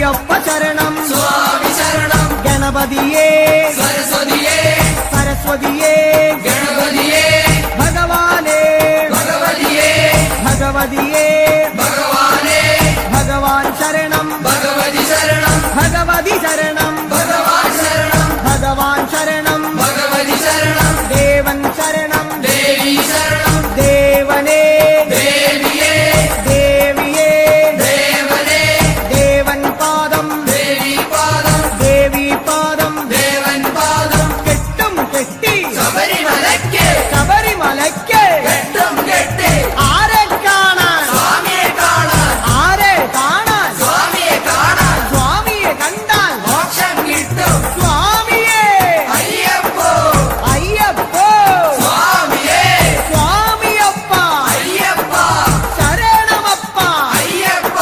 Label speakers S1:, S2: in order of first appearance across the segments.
S1: അയ്യപ്പ ശരണം
S2: സ്വാമി ശരണം
S1: ഗണപതിയേ
S2: സരസ്വതിയേ
S1: സരസ്വതിയേ
S2: ഗണപതിയേ
S1: ഭഗവാനേ
S2: ഭഗവതിയേ
S1: ഭഗവതിയേ
S2: ഭഗവാനേ
S1: ഭഗവാൻ ശരണം
S2: ഭഗവതി ശരണം
S1: ഭഗവതി ശരണം
S2: ഭഗവാൻ ശരണം
S1: ഭഗവാൻ ശരണം
S2: ഭഗവതി ശരണം
S1: ദേവൻ ശരണം
S2: ദേവി ശരണം
S1: ദേവനേ
S2: ദേവിയേ
S1: ദേവിയേ
S2: ദേവനേ
S1: ദേവൻ പാദം
S2: ദേവി പാദം
S1: ദേവി പാദം
S2: ദേവൻ പാദം
S1: കെട്ടും കെട്ടി
S2: ശബരിമലയ്ക്ക്
S1: ശബരിമലയ്ക്ക്
S2: കെട്ടും കെട്ടി
S1: ആരെ കാണാൻ
S2: സ്വാമിയെ കാണാൻ
S1: ആരെ കാണാൻ
S2: സ്വാമിയെ കാണാൻ
S1: സ്വാമിയെ കണ്ടാൽ
S2: മോക്ഷം കിട്ടും
S1: സ്വാമിയേ
S2: അയ്യപ്പോ
S1: അയ്യപ്പോ
S2: സ്വാമിയേ
S1: സ്വാമിയപ്പ
S2: അയ്യപ്പ
S1: ശരണമപ്പ
S2: അയ്യപ്പ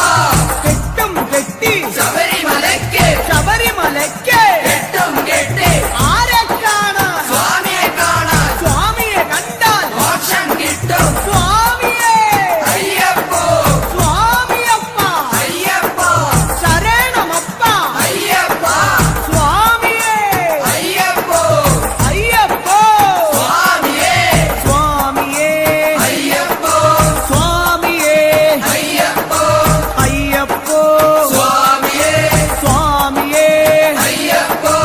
S1: കെട്ടും കെട്ടി
S2: ശബരിമലയ്ക്ക്
S1: ശബരിമലയ്ക്ക്
S2: കെട്ടും കെട്ടി
S1: ആരെ കാണാൻ
S2: സ്വാമിയെ കാണാൻ
S1: സ്വാമിയെ കണ്ടാൽ
S2: മോക്ഷം കിട്ടും
S1: സ്വാമിയേ
S2: അയ്യപ്പോ
S1: സ്വാമിയപ്പ
S2: അയ്യപ്പ
S1: ശരണമപ്പ
S2: അയ്യപ്പ
S1: സ്വാമിയേ
S2: അയ്യപ്പോ
S1: അയ്യപ്പോ
S2: സ്വാമിയേ
S1: സ്വാമിയേ
S2: അയ്യപ്പോ
S1: സ്വാമിയേ
S2: അയ്യപ്പോ
S1: അയ്യപ്പോ
S2: സ്വാമിയേ
S1: സ്വാമിയേ
S2: അയ്യപ്പോ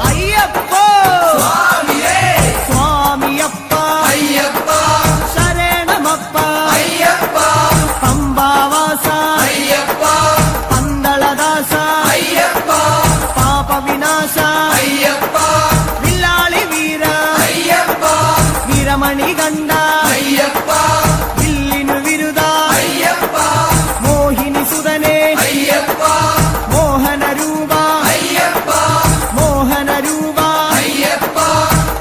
S1: അയ്യപ്പോ
S2: സ്വാമിയേ
S1: സ്വാമിയപ്പ
S2: അയ്യപ്പ
S1: ശരണമപ്പ
S2: അയ്യപ്പ
S1: പമ്പാവാസ
S2: അയ്യപ്പ
S1: പന്തളദാസ
S2: അയ്യപ്പ
S1: പാപവിനാശ
S2: അയ്യപ്പ
S1: വില്ലാളി വീര
S2: അയ്യപ്പ
S1: വീരമണി കണ്ട
S2: അയ്യപ്പ
S1: വില്ലിനു വിരുദ
S2: അയ്യപ്പ
S1: മോഹിനി സുതനെ
S2: അയ്യപ്പ
S1: മോഹനരൂപ
S2: അയ്യപ്പ
S1: മോഹനരൂപ
S2: അയ്യപ്പ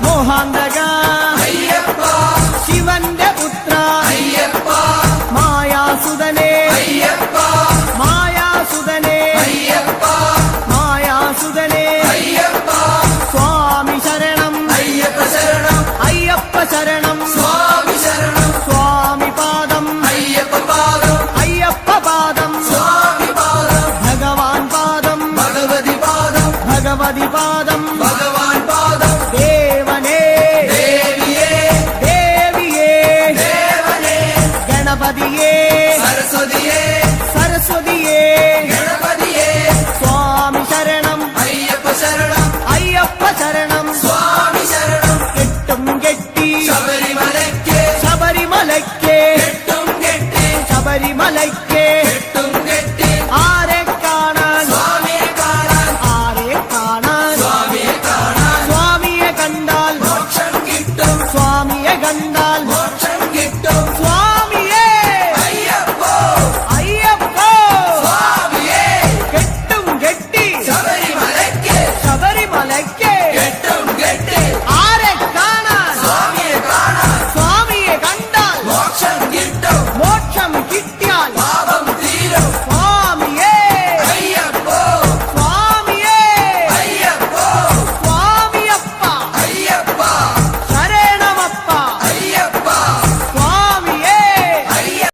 S1: മോഹാന്തക
S2: അയ്യപ്പ
S1: ശിവന്റെ പുത്ര
S2: അയ്യപ്പ
S1: മായാസുതനെ
S2: അയ്യപ്പ
S1: മായാസുതനെ
S2: അയ്യപ്പ
S1: മായാസുതനെ
S2: അയ്യപ്പ
S1: സ്വാമി ശരണം
S2: അയ്യപ്പ ശരണം
S1: അയ്യപ്പ ശരണം
S2: സ്വാമി ശരണം
S1: സ്വാമി പാദം
S2: അയ്യപ്പ പാദം
S1: അയ്യപ്പ പാദം
S2: സ്വാമി പാദം
S1: ഭഗവാൻ പാദം
S2: ഭഗവതി പാദം
S1: ഭഗവതി പാദം